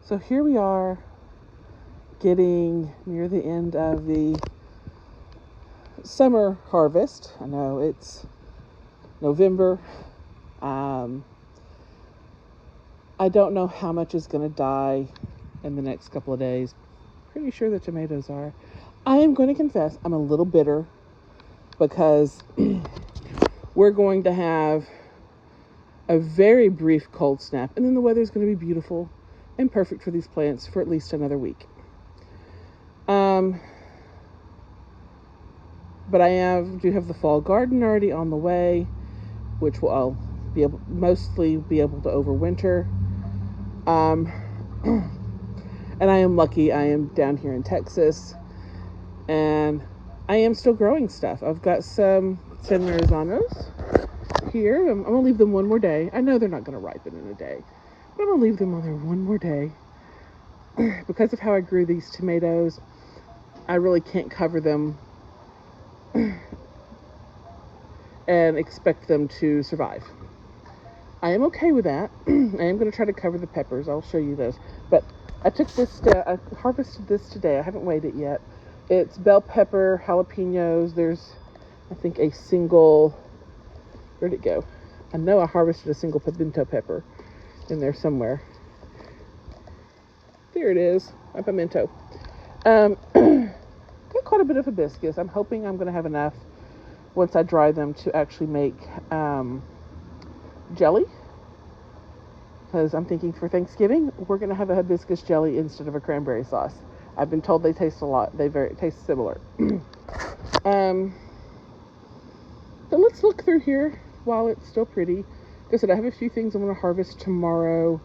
So here we are, getting near the end of the summer harvest. I know it's November. I don't know how much is going to die in the next couple of days. Pretty sure the tomatoes are. I am going to confess I'm a little bitter because we're going to have a very brief cold snap, and then the weather's going to be beautiful and perfect for these plants for at least another week. But I do have the fall garden already on the way, which I'll mostly be able to overwinter. And I am lucky. I am down here in Texas, and I am still growing stuff. I've got some San Marizanos here. I'm gonna leave them one more day. I know they're not gonna ripen in a day, but I'm gonna leave them on there one more day. Because of how I grew these tomatoes, I really can't cover them and expect them to survive. I am okay with that. I am going to try to cover the peppers. I'll show you those. But I took this, I harvested this today. I haven't weighed it yet. It's bell pepper, jalapenos. There's, I think, a single, where'd it go? I know I harvested a single pimento pepper in there somewhere. There it is, a pimento. Got quite a bit of hibiscus. I'm hoping I'm going to have enough once I dry them to actually make jelly, because I'm thinking for Thanksgiving we're going to have a hibiscus jelly instead of a cranberry sauce. I've been told they taste a lot. They taste similar. But let's look through here while it's still pretty. Like I said, I have a few things I'm going to harvest tomorrow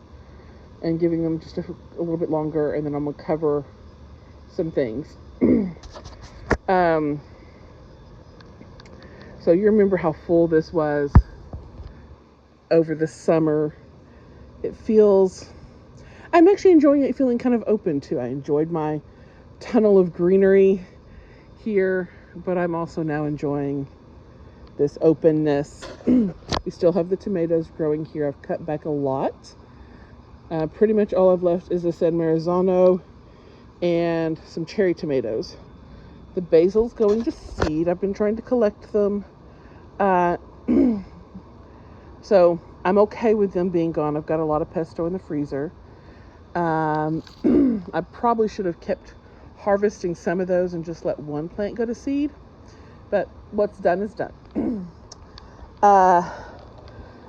and giving them just a little bit longer, and then I'm going to cover some things. So you remember how full this was over the summer. It feels, I'm actually enjoying it feeling kind of open too. I enjoyed my tunnel of greenery here, but I'm also now enjoying this openness. We still have the tomatoes growing here. I've cut back a lot. Pretty much all I've left is a San Marzano and some cherry tomatoes. The basil's going to seed. I've been trying to collect them. So I'm okay with them being gone. I've got a lot of pesto in the freezer. I probably should have kept harvesting some of those and just let one plant go to seed. But what's done is done.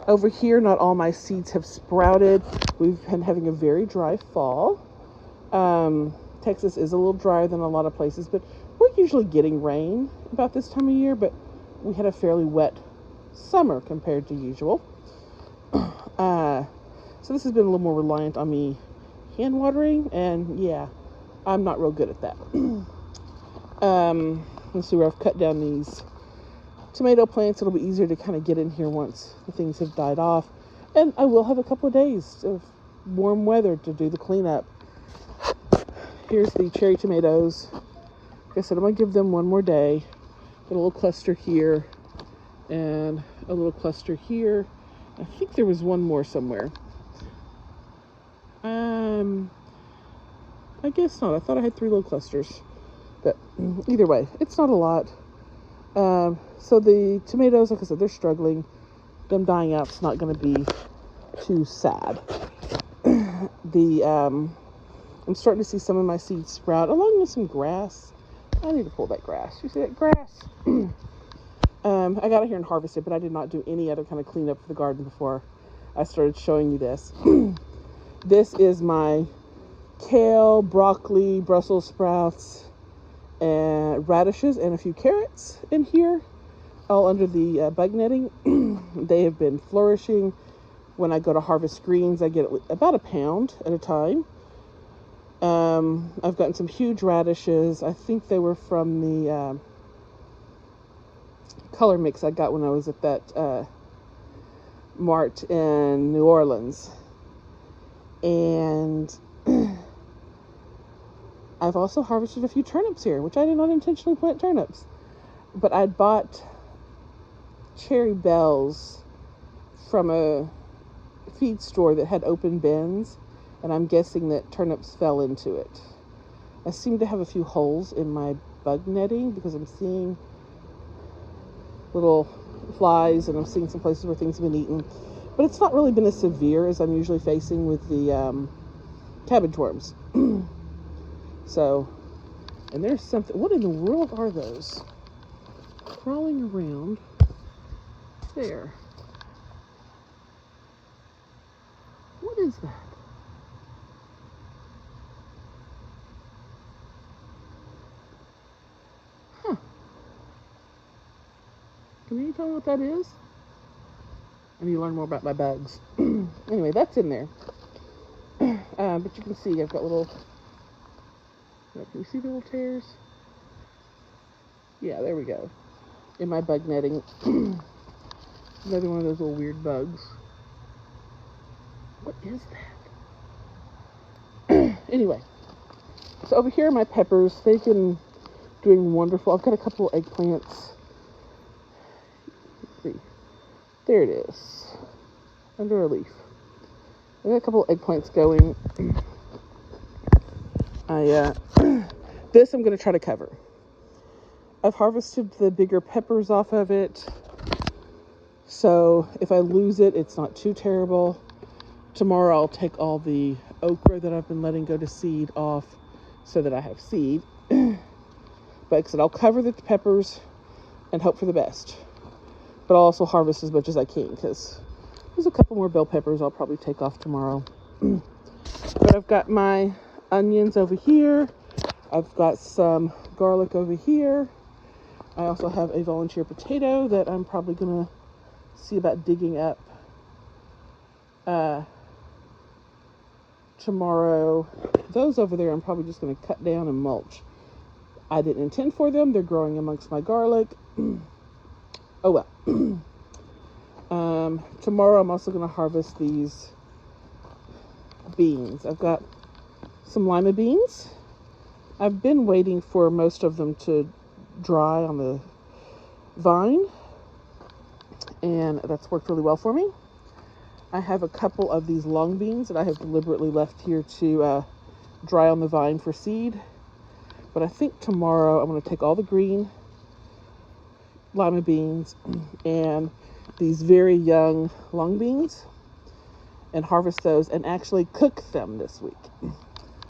Over here, not all my seeds have sprouted. We've been having a very dry fall. Texas is a little drier than a lot of places, but we're usually getting rain about this time of year, but we had a fairly wet summer compared to usual. So this has been a little more reliant on me hand watering, and yeah, I'm not real good at that. Let's see where I've cut down these tomato plants. It'll be easier to kind of get in here once the things have died off, and I will have a couple of days of warm weather to do the cleanup. Here's the cherry tomatoes. Like I said, I'm going to give them one more day. Got a little cluster here and a little cluster here. I think there was one more somewhere. I guess not. I thought I had 3 little clusters. But either way, it's not a lot. So the tomatoes, like I said, they're struggling. Them dying out's not going to be too sad. I'm starting to see some of my seeds sprout along with some grass. I need to pull that grass. You see that grass? I got it here and harvested, but I did not do any other kind of cleanup for the garden before I started showing you this. This is my kale, broccoli, Brussels sprouts, and radishes, and a few carrots in here, all under the bug netting. They have been flourishing. When I go to harvest greens, I get about a pound at a time. I've gotten some huge radishes. I think they were from the color mix I got when I was at that mart in New Orleans. And I've also harvested a few turnips here, which I did not intentionally plant turnips. But I'd bought cherry bells from a feed store that had open bins, and I'm guessing that turnips fell into it. I seem to have a few holes in my bug netting because I'm seeing little flies, and I'm seeing some places where things have been eaten. But it's not really been as severe as I'm usually facing with the cabbage worms. So, and there's something. What in the world are those crawling around there? What is that? Huh. Can you tell me what that is? I need to learn more about my bugs. Anyway, that's in there. But you can see I've got little... Can you see the little tears? Yeah, there we go. In my bug netting. Another one of those little weird bugs. What is that? Anyway, so over here are my peppers. They've been doing wonderful. I've got a couple eggplants. Let's see. There it is. Under a leaf. I've got a couple eggplants going. This I'm going to try to cover. I've harvested the bigger peppers off of it. So if I lose it, it's not too terrible. Tomorrow I'll take all the okra that I've been letting go to seed off so that I have seed. But like I said, I'll cover the peppers and hope for the best. But I'll also harvest as much as I can because there's a couple more bell peppers I'll probably take off tomorrow. But I've got my onions over here. I've got some garlic over here. I also have a volunteer potato that I'm probably going to see about digging up tomorrow. Those over there I'm probably just going to cut down and mulch. I didn't intend for them. They're growing amongst my garlic. Oh well. Tomorrow I'm also going to harvest these beans. I've got some lima beans. I've been waiting for most of them to dry on the vine, and that's worked really well for me. I have a couple of these long beans that I have deliberately left here to dry on the vine for seed. But I think tomorrow I'm going to take all the green lima beans and these very young long beans and harvest those and actually cook them this week.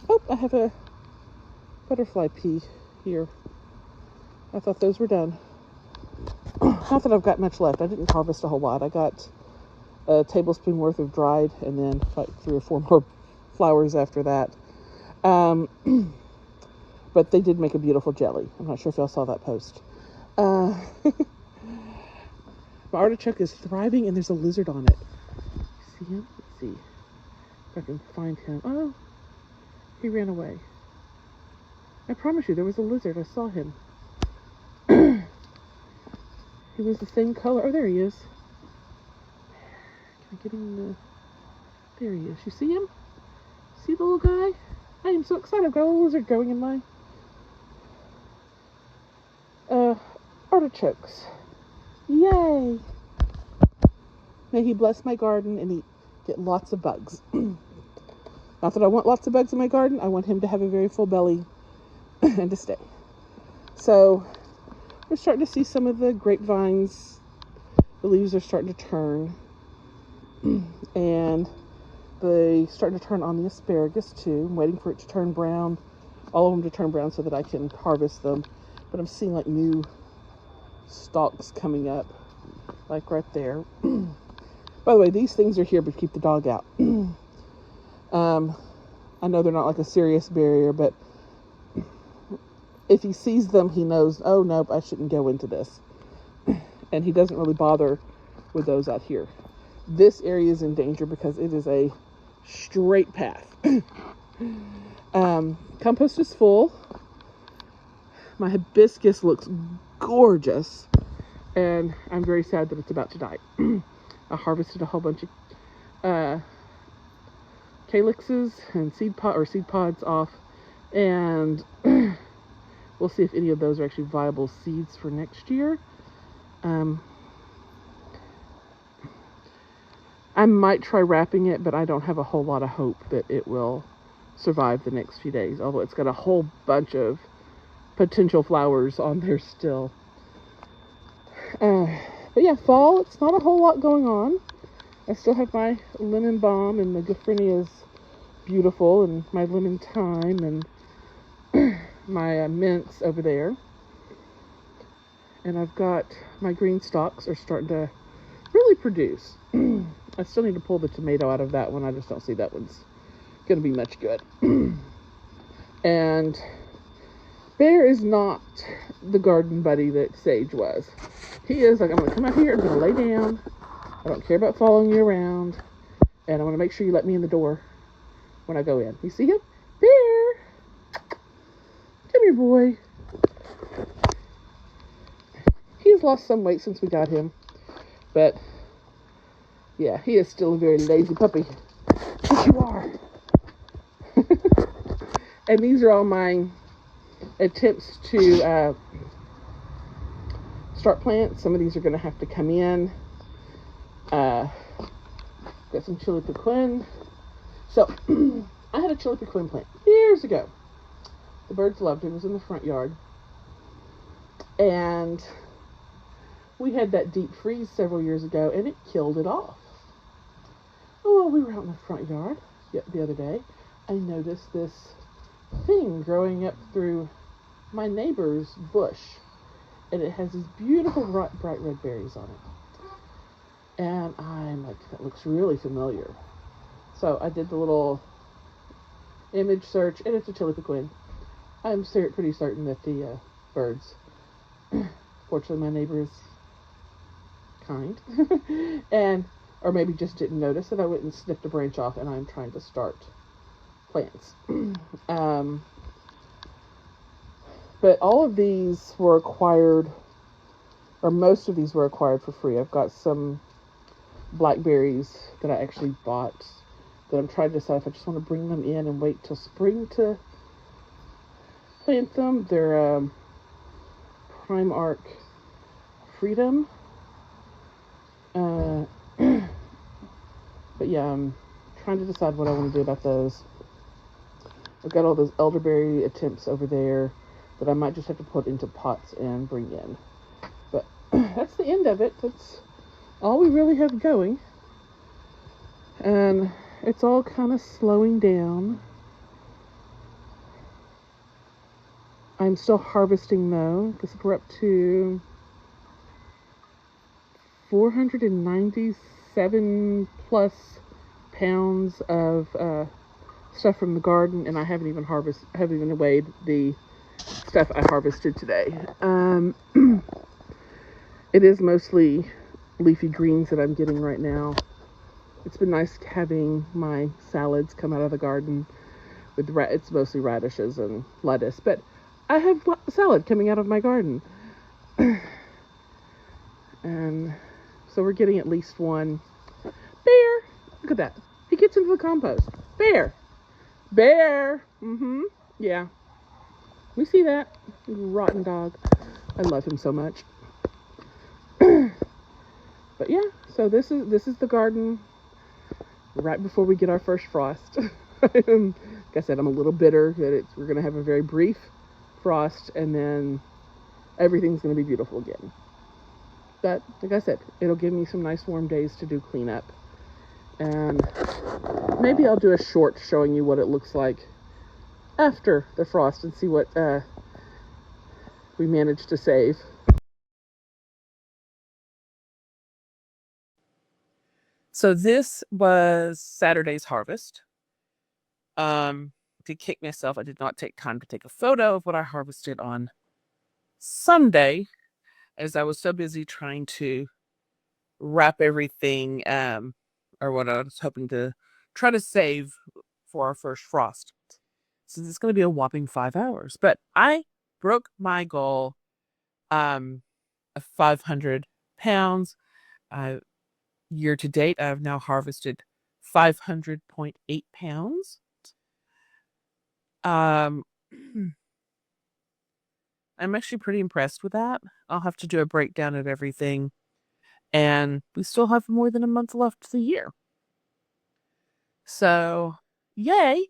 Oh, I have a butterfly pea here. I thought those were done. Not that I've got much left. I didn't harvest a whole lot. I got a tablespoon worth of dried and then like 3 or 4 more flowers after that. But they did make a beautiful jelly. I'm not sure if y'all saw that post. My artichoke is thriving and there's a lizard on it. See him? Let's see if I can find him. Oh, he ran away. I promise you, there was a lizard. I saw him. He was the same color. Oh, there he is. Can I get him? There he is. You see him? See the little guy? I am so excited. I've got a little lizard growing in my artichokes. Yay! May he bless my garden and get lots of bugs. Not that I want lots of bugs in my garden. I want him to have a very full belly and to stay. So we're starting to see some of the grapevines. The leaves are starting to turn. And they starting to turn on the asparagus too. I'm waiting for it to turn brown. All of them to turn brown so that I can harvest them. But I'm seeing like new stalks coming up. Like right there. By the way, these things are here to keep the dog out. I know they're not like a serious barrier, but if he sees them, he knows, oh, nope, I shouldn't go into this. And he doesn't really bother with those out here. This area is in danger because it is a straight path. Compost is full. My hibiscus looks gorgeous. And I'm very sad that it's about to die. I harvested a whole bunch of calyxes and seed pods off. And we'll see if any of those are actually viable seeds for next year. I'm I might try wrapping it, but I don't have a whole lot of hope that it will survive the next few days, although it's got a whole bunch of potential flowers on there still. But yeah, fall, it's not a whole lot going on. I still have my lemon balm, and the Gomphrenia is beautiful, and my lemon thyme, and my mints over there. And I've got my green stalks are starting to really produce. I still need to pull the tomato out of that one. I just don't see that one's going to be much good. And Bear is not the garden buddy that Sage was. He is like, I'm going to come out here, I'm going to lay down. I don't care about following you around. And I want to make sure you let me in the door when I go in. You see him? Bear! Come here, boy. He's lost some weight since we got him. But, yeah, he is still a very lazy puppy. Yes, you are. And these are all my attempts to start plants. Some of these are going to have to come in. Got some Chili Piquin. So, I had a Chili Piquin plant years ago. The birds loved it. It was in the front yard. And we had that deep freeze several years ago, and it killed it off. Oh, well, we were out in the front yard the other day. I noticed this thing growing up through my neighbor's bush, and it has these beautiful bright red berries on it. And I'm like, that looks really familiar. So I did the little image search, and it's a Chili Piquin. I'm pretty certain that the birds, fortunately my neighbor is kind, and or maybe just didn't notice that I went and snipped a branch off, and I'm trying to start plants. But all of these were acquired, or most of these were acquired for free. I've got some blackberries that I actually bought that I'm trying to decide if I just want to bring them in and wait till spring to plant them. They're Primark Freedom. But yeah, I'm trying to decide what I want to do about those. I've got all those elderberry attempts over there that I might just have to put into pots and bring in. But that's the end of it. That's all we really have going. And it's all kind of slowing down. I'm still harvesting though, because we're up to 497 plus pounds of stuff from the garden, and I haven't even weighed the stuff I harvested today. It is mostly leafy greens that I'm getting right now. It's been nice having my salads come out of the garden with it's mostly radishes and lettuce, but I have salad coming out of my garden. And so we're getting at least one. Bear! Look at that. He gets into the compost. Bear! Yeah. We see that. Rotten dog. I love him so much. But yeah, so this is the garden right before we get our first frost. Like I said, I'm a little bitter that we're going to have a very brief frost, and then everything's going to be beautiful again. But like I said, it'll give me some nice warm days to do cleanup. And maybe I'll do a short showing you what it looks like after the frost and see what we managed to save. So this was Saturday's harvest. To kick myself, I did not take time to take a photo of what I harvested on Sunday, as I was so busy trying to wrap everything, or what I was hoping to try to save for our first frost. Since it's going to be a whopping 5 hours. But I broke my goal of 500 pounds. Year to date, I've now harvested 500.8 pounds. I'm actually pretty impressed with that. I'll have to do a breakdown of everything. And we still have more than a month left of the year. So, yay.